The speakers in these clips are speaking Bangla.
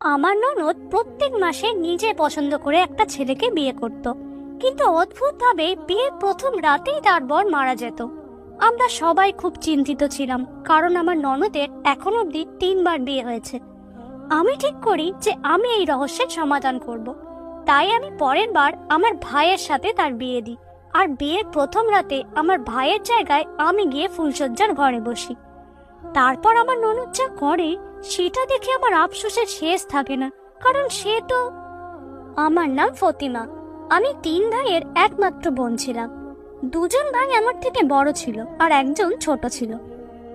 আমার ননদ প্রত্যেক মাসে নিজে পছন্দ করে একটা ছেলেকে বিয়ে করত, কিন্তু অদ্ভুতভাবে বিয়ের প্রথম রাতেই তার বর মারা যেত। আমরা সবাই খুব চিন্তিত ছিলাম, কারণ আমার ননদের এখন অবধি 3বার বিয়ে হয়েছে। আমি ঠিক করি যে আমি এই রহস্যের সমাধান করব। তাই আমি পরের বার আমার ভাইয়ের সাথে তার বিয়ে দিই, আর বিয়ের প্রথম রাতে আমার ভাইয়ের জায়গায় আমি গিয়ে ফুলসজ্জার ঘরে বসি। তারপর আমার ননদ যা করে সেটা দেখে আমার আফসোসের শেষ থাকে না, কারণ সে তো... আমার নাম ফতিমা। আমি 3 ভাইয়ের একমাত্র বোন ছিলাম। 2জন ভাই আমার থেকে বড় ছিল আর একজন ছোট ছিল।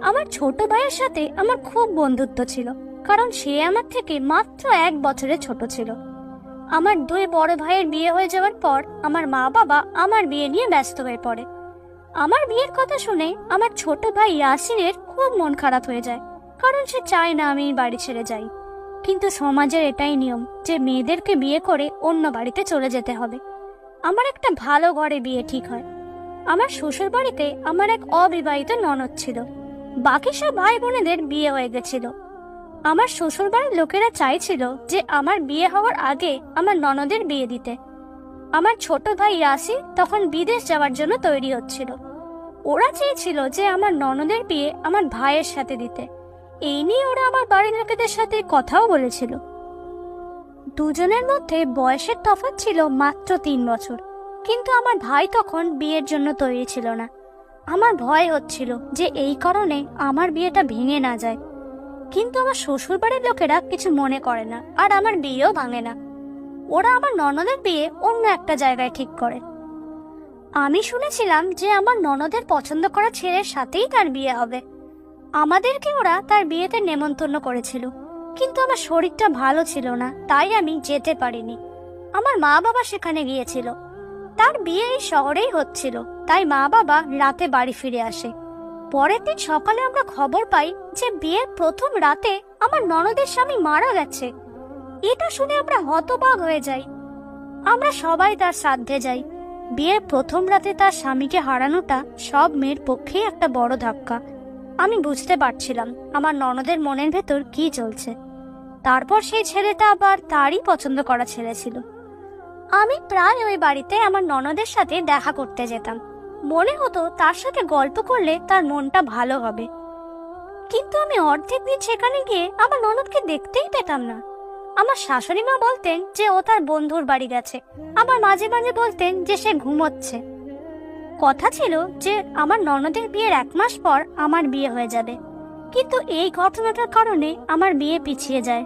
আমার ছোট ভাইয়ের সাথে আমার খুব বন্ধুত্ব ছিল, কারণ সে আমার থেকে মাত্র 1 বছরের ছোট ছিল। আমার 2 বড় ভাইয়ের বিয়ে হয়ে যাওয়ার পর আমার মা বাবা আমার বিয়ে নিয়ে ব্যস্ত হয়ে পড়ে। আমার বিয়ের কথা শুনে আমার ছোট ভাই ইয়াসিনের খুব মন খারাপ হয়ে যায়, কারণ সে চায় না আমি বাড়ি ছেড়ে যাই। কিন্তু সমাজের এটাই নিয়ম যে মেয়েদেরকে বিয়ে করে অন্য বাড়িতে চলে যেতে হবে। আমার একটা ভালো ঘরে বিয়ে ঠিক হয়। আমার শ্বশুর বাড়িতে আমার এক অবিবাহিত ননদ ছিল, বাকি সব ভাই বোনেদের বিয়ে হয়ে গেছিল। আমার শ্বশুর বাড়ির লোকেরা চাইছিল যে আমার বিয়ে হওয়ার আগে আমার ননদের বিয়ে দিতে। আমার ছোট ভাই ইয়াসি তখন বিদেশ যাওয়ার জন্য তৈরি হচ্ছিল। ওরা চেয়েছিল যে আমার ননদের বিয়ে আমার ভাইয়ের সাথে দিতে। এই নিয়ে ওরা আমার বাড়ির লোকেদের সাথে কথাও বলেছিল। 2জনের মধ্যে বয়সের তফাৎ ছিল মাত্র 3 বছর, কিন্তু আমার ভাই তখন বিয়ের জন্য তৈরি ছিল না। আমার ভয় হচ্ছিল যে এই কারণে আমার বিয়েটা ভেঙে না যায়, কিন্তু আমার শ্বশুর বাড়ির লোকেরা কিছু মনে করে না, আর আমার বিয়েও ভাঙে না। ওরা আমার ননদের বিয়ে অন্য একটা জায়গায় ঠিক করে। আমি শুনেছিলাম যে আমার ননদের পছন্দ করা ছেলের সাথেই তার বিয়ে হবে। আমাদেরকে ওরা তার বিয়েতে নেমন্তন্ন করেছিল, কিন্তু আমার শরীরটা ভালো ছিল না, তাই আমি যেতে পারিনি। আমার মা বাবা সেখানে গিয়েছিল। তার বিয়ে এই শহরেই হচ্ছিল, তাই মা বাবা রাতে বাড়ি ফিরে আসে। পরের দিন সকালে আমরা খবর পাই যে বিয়ের প্রথম রাতে আমার ননদের স্বামী মারা গেছে। এটা শুনে আমরা হতবাক হয়ে যাই। আমরা সবাই তার শ্রাদ্ধে যাই। বিয়ের প্রথম রাতে তার স্বামীকে হারানোটা সব মেয়ের পক্ষেই একটা বড় ধাক্কা। আমি বুঝতে পারছিলাম আমার ননদের মনের ভেতর কি চলছে। তারপর সেই ছেলেটা আবার তারই পছন্দ করা ছেলে ছিল। আমি প্রায় ওই বাড়িতে আমার ননদের সাথে দেখা করতে যেতাম। মনে হতো তার সাথে গল্প করলে তার মনটা ভালো হবে, কিন্তু আমি অর্ধেক দিন সেখানে গিয়ে আমার ননদকে দেখতেই পেতাম না। আমার শাশুড়ি মা বলতেন যে ও তার বন্ধুর বাড়ি গেছে, আবার মাঝে মাঝে বলতেন যে সে ঘুমোচ্ছে। কথা ছিল যে আমার ননদের বিয়ের 1 মাস পর আমার বিয়ে হয়ে যাবে, কিন্তু এই ঘটনাটার কারণে আমার বিয়ে পিছিয়ে যায়।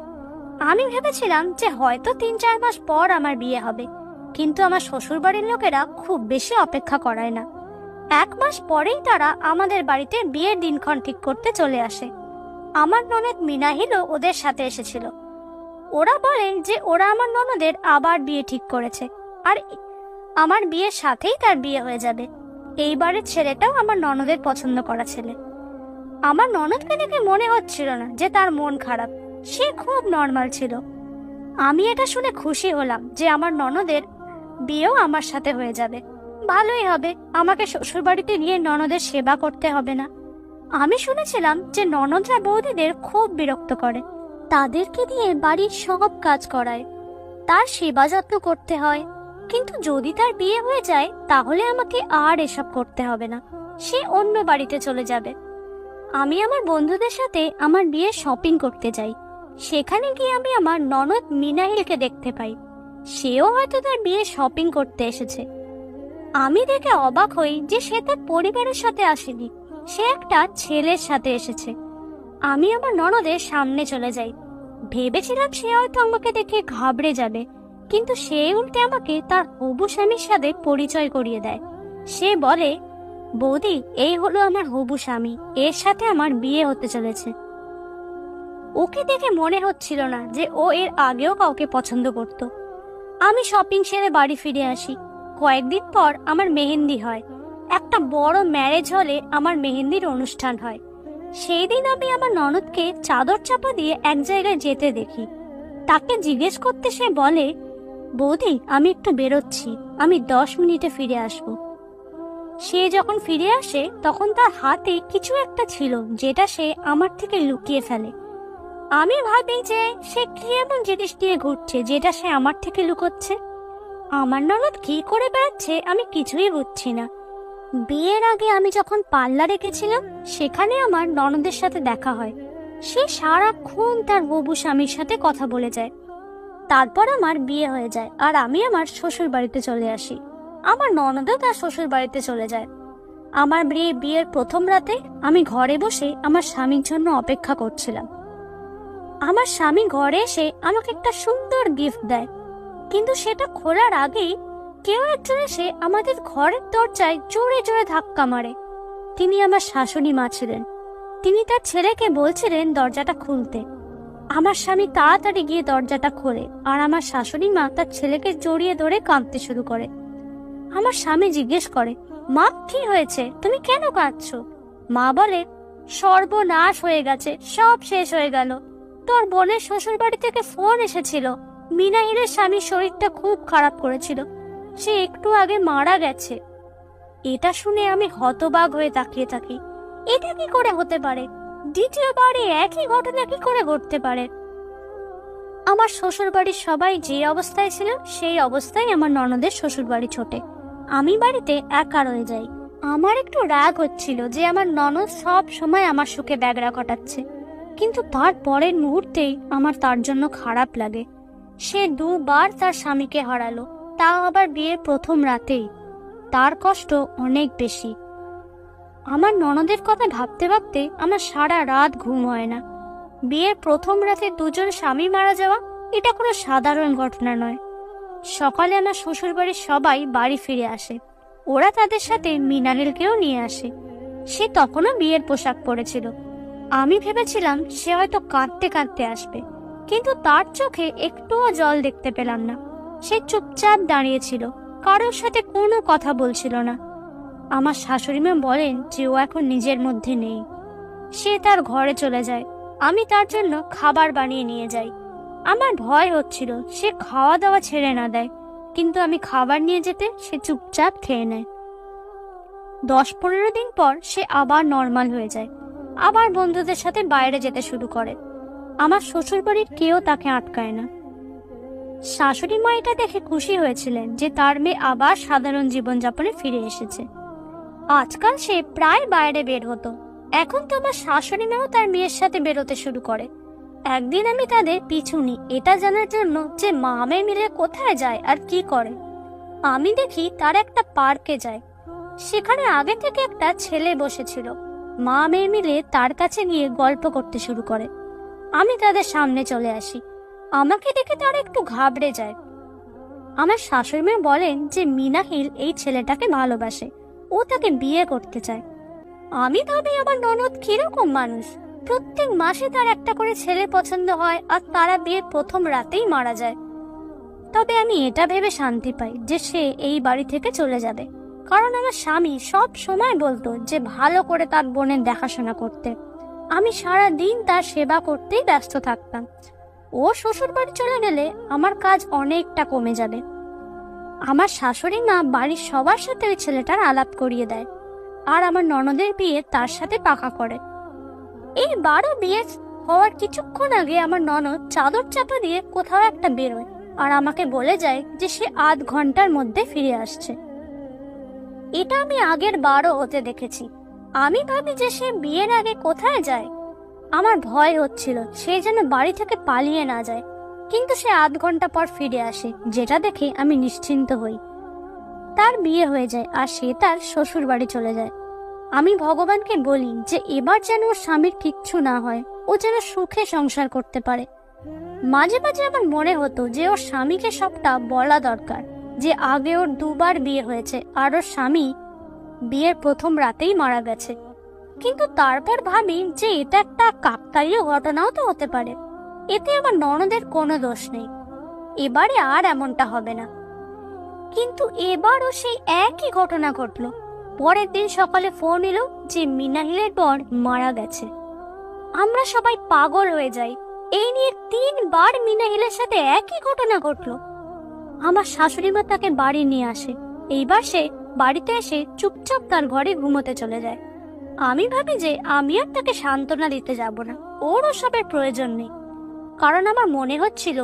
আমি ভেবেছিলাম যে হয়তো 3-4 মাস পর আমার বিয়ে হবে, কিন্তু আমার শ্বশুর বাড়ির লোকেরা খুব বেশি অপেক্ষা করায় না। 1 মাস পরেই তারা আমাদের বাড়িতে বিয়ের দিনক্ষণ ঠিক করতে চলে আসে। আমার ননদ মিনাহিলও ওদের সাথে এসেছিল। ওরা বলেন যে ওরা আমার ননদের আবার বিয়ে ঠিক করেছে, আর আমার বিয়ের সাথেই তার বিয়ে হয়ে যাবে। এইবারের ছেলেটাও আমার ননদের পছন্দ করা ছেলে। আমার ননদকে দেখে মনে হচ্ছিল না যে তার মন খারাপ, সে খুব নর্মাল ছিল। আমি এটা শুনে খুশি হলাম যে আমার ননদের বিয়েও আমার সাথে হয়ে যাবে। ভালোই হবে, আমাকে শ্বশুর বাড়িতে নিয়ে ননদের সেবা করতে হবে না। আমি শুনেছিলাম যে ননদরা বৌদিদের খুব বিরক্ত করে, তাদেরকে দিয়ে বাড়ির সব কাজ করায়, তার সেবা যত্ন করতে হয়। কিন্তু যদি তার বিয়ে হয়ে যায় তাহলে আমাকে আর এসব করতে হবে না, সে অন্য বাড়িতে চলে যাবে। আমি আমার বন্ধুদের সাথে আমার বিয়ে শপিং করতে যাই। সেখানে গিয়ে আমি আমার ননদ মিনাহিলকে দেখতে পাই। সেও হয়তো তার বিয়ে শপিং করতে এসেছে। আমি দেখে অবাক হই যে সে তার পরিবারের সাথে আসেনি, সে একটা ছেলের সাথে এসেছে। আমি আমার ননদের সামনে চলে যাই। ভেবেছিলাম সে হয়তো আমাকে দেখে ঘাবড়ে যাবে, কিন্তু সে উল্টে আমাকে তার হবু স্বামীর সাথে পরিচয় করিয়ে দেয়। সে বলে, বৌদি, এই হলো আমার হবু স্বামী, এর সাথে আমার বিয়ে হতে চলেছে। ওকে দেখে মনে হচ্ছিল না যে ও এর আগেও কাউকে পছন্দ করত। আমি শপিং সেরে বাড়ি ফিরে আসি। কয়েকদিন পর আমার মেহেন্দি হয়। একটা বড় ম্যারেজ হলে আমার মেহেন্দির অনুষ্ঠান হয়। সেই দিন আমি আমার ননদকে চাদর চাপা দিয়ে এক জায়গায় যেতে দেখি। তাকে জিজ্ঞেস করতে সে বলে, বৌদি, আমি একটু বেরোচ্ছি, আমি 10 মিনিটে ফিরে আসব। সে যখন ফিরে আসে তখন তার হাতে কিছু একটা ছিল যেটা সে আমার থেকে লুকিয়ে ফেলে। আমি ভাবি যে সে কি এমন জিনিস নিয়ে ঘুরছে যেটা সে আমার থেকে লুকোচ্ছে। আমার ননদ কি করে বেড়াচ্ছে আমি কিছুই বুঝছি না। বিয়ের আগে আমি যখন পার্লারে গেছিলাম সেখানে আমার ননদের সাথে দেখা হয়। সে সারাক্ষণ তার হবু স্বামীর সাথে কথা বলে যায়। তারপর আমার বিয়ে হয়ে যায় আর আমি আমার শ্বশুর বাড়িতে চলে আসি। আমার ননদও তার শ্বশুর বাড়িতে চলে যায়। আমার বিয়ের প্রথম রাতে আমি ঘরে বসে আমার স্বামীর জন্য অপেক্ষা করছিলাম। আমার স্বামী ঘরে এসে আমাকে একটা সুন্দর গিফট দেয়, কিন্তু সেটা খোলার আগেই কেউ একজন এসে আমাদের ঘরের দরজায় জোরে জোরে ধাক্কা মারে। তিনি আমার শাশুড়ি মা ছিলেন। তিনি তার ছেলেকে বলছিলেন দরজাটা খুলতে। আমার স্বামী তাড়াতাড়ি গিয়ে দরজাটা খোলে আর আমার শাশুড়ি মা তার ছেলেকে জড়িয়ে ধরে কাঁদতে শুরু করে। আমার স্বামী জিজ্ঞেস করে, মা কি হয়েছে, তুমি কেন কাঁদছো? মা বলে, সর্বনাশ হয়ে গেছে, সব শেষ হয়ে গেল। তোর বোনের শ্বশুর বাড়ি থেকে ফোন এসেছিল। মিনাহিরের স্বামীর শরীরটা খুব খারাপ করেছিল, সে একটু আগে মারা গেছে। এটা শুনে আমি হতবাক হয়ে তাকিয়ে থাকি। এটা কি করে হতে পারে? দ্বিতীয়বারে একই ঘটনা কি করে ঘটতে পারে? আমার শ্বশুর বাড়ির সবাই যে অবস্থায় ছিল সেই অবস্থায় আমার ননদের শ্বশুর বাড়ি ছোটে। আমি বাড়িতে একা রয়ে যাই। আমার একটু রাগ হচ্ছিল যে আমার ননদ সব সময় আমার সুখে ব্যাগরা কাটাচ্ছে, কিন্তু তার পরের মুহূর্তেই আমার তার জন্য খারাপ লাগে। সে দুবার তার স্বামীকে হারালো, তাও আবার বিয়ের প্রথম রাতেই। তার কষ্ট অনেক বেশি। আমার ননদের কথা ভাবতে ভাবতে আমার সারা রাত ঘুম হয় না। বিয়ের প্রথম রাতে দুজন স্বামী মারা যাওয়া এটা কোনো সাধারণ ঘটনা নয়। সকালে আমার শ্বশুর বাড়ির সবাই বাড়ি ফিরে আসে। ওরা তাদের সাথে মিনারেলকেও নিয়ে আসে। সে তখনও বিয়ের পোশাক পরেছিল। আমি ভেবেছিলাম সে হয়তো কাঁদতে কাঁদতে আসবে, কিন্তু তার চোখে একটুও জল দেখতে পেলাম না। সে চুপচাপ দাঁড়িয়েছিল, কারোর সাথে কোনো কথা বলছিল না। আমার শাশুড়ি মা বলেন যে ও এখন নিজের মধ্যে নেই। সে তার ঘরে চলে যায়। আমি তার জন্য খাবার বানিয়ে নিয়ে যাই। আমার ভয় হচ্ছিল সে খাওয়া দাওয়া ছেড়ে না দেয়, কিন্তু আমি খাবার নিয়ে যেতে সে চুপচাপ খেয়ে নেয়। 10-15 দিন পর সে আবার নর্মাল হয়ে যায়, আবার বন্ধুদের সাথে বাইরে যেতে শুরু করে। আমার শ্বশুর বাড়ির কেউ তাকে আটকায় না। শাশুড়ি মা এটা দেখে খুশি হয়েছিলেন যে তার মেয়ে আবার সাধারণ জীবনযাপনে ফিরে এসেছে। আজকাল সে প্রায় বাইরে বের হতো। এখন তো আমার শাশুড়ি মাও তার মেয়ের সাথে বেরোতে শুরু করে। একদিন আমি তাদের পিছু নিই এটা জানার জন্য যে মা মেয়ে মিলে কোথায় যায় আর কি করে। আমি দেখি তারা একটা পার্কে যায়। সেখানে আগে থেকে একটা ছেলে বসেছিল। মা মেয়ে মিলে তার কাছে গিয়ে গল্প করতে শুরু করে। আমি তাদের সামনে চলে আসি। আমাকে দেখে তারা একটু ঘাবড়ে যায়। আমার শাশুড়ি মা বলেন যে মিনাহিল এই ছেলেটাকে ভালোবাসে, ও তাকে বিয়ে করতে চায়। আমি ভাবি আমার ননদ কিরকম মানুষ, প্রত্যেক মাসে তার একটা করে ছেলে পছন্দ হয় আর তারা বিয়ের প্রথম রাতেই মারা যায়। তবে আমি এটা ভেবে শান্তি পাই যে সে এই বাড়ি থেকে চলে যাবে, কারণ আমার স্বামী সব সময় বলতো যে ভালো করে তার বোনের দেখাশোনা করতে। আমি সারা দিন তার সেবা করতেই ব্যস্ত থাকতাম। ও শ্বশুর বাড়ি চলে গেলে আমার কাজ অনেকটা কমে যাবে। আমার শাশুড়ি মা বাড়ির সবার সাথে ওই ছেলেটার আলাপ করিয়ে দেয় আর আমার ননদের বিয়ে তার সাথে পাকা করে। এই বিয়ে হওয়ার কিছুক্ষণ আগে আমার ননদ চাদর চাপা দিয়ে কোথাও একটা বেরোয় আর আমাকে বলে যায় যে সে আধ ঘন্টার মধ্যে ফিরে আসছে। এটা আমি আগের বারও হতে দেখেছি। আমি ভাবি যে সে বিয়ের আগে কোথায় যায়। আমার ভয় হচ্ছিল সে যেন বাড়ি থেকে পালিয়ে না যায়, কিন্তু সে আধ ঘন্টা পর ফিরে আসে, যেটা দেখে আমি নিশ্চিন্ত হই। তার বিয়ে হয়ে যায় আর সে তার শ্বশুর বাড়ি চলে যায়। আমি ভগবানকে বলি যে এবার যেন ওর স্বামীর কিচ্ছু না হয়, ও যেন সুখে সংসার করতে পারে। মাঝে মাঝে আমার মনে হতো যে ওর স্বামীকে সবটা বলা দরকার, যে আগে ওর দুবার বিয়ে হয়েছে আর ওর স্বামী বিয়ের প্রথম রাতেই মারা গেছে। কিন্তু তারপর ভাবি যে এটা একটা কাকতালীয় ঘটনাও তো হতে পারে, এতে আমার ননদের কোনো দোষ নেই। এবারে আর এমনটা হবে না। কিন্তু এবারও সেই একই ঘটনা ঘটলো। পরের দিন সকালে ফোন এলো যে মিনাহিলের বর মারা গেছে। আমরা সবাই পাগল হয়ে যাই। এই নিয়ে 3 বার মিনাহিলের সাথে একই ঘটনা ঘটলো। আমার শাশুড়ি মা তাকে বাড়ি নিয়ে আসে। এইবার সে বাড়িতে এসে চুপচাপ তার ঘরে ঘুমোতে চলে যায়। আমি ভাবি যে আমি আর তাকে সান্ত্বনা দিতে যাব না, ওর ওসবের প্রয়োজন নেই, কারণ আমার মনে হচ্ছিল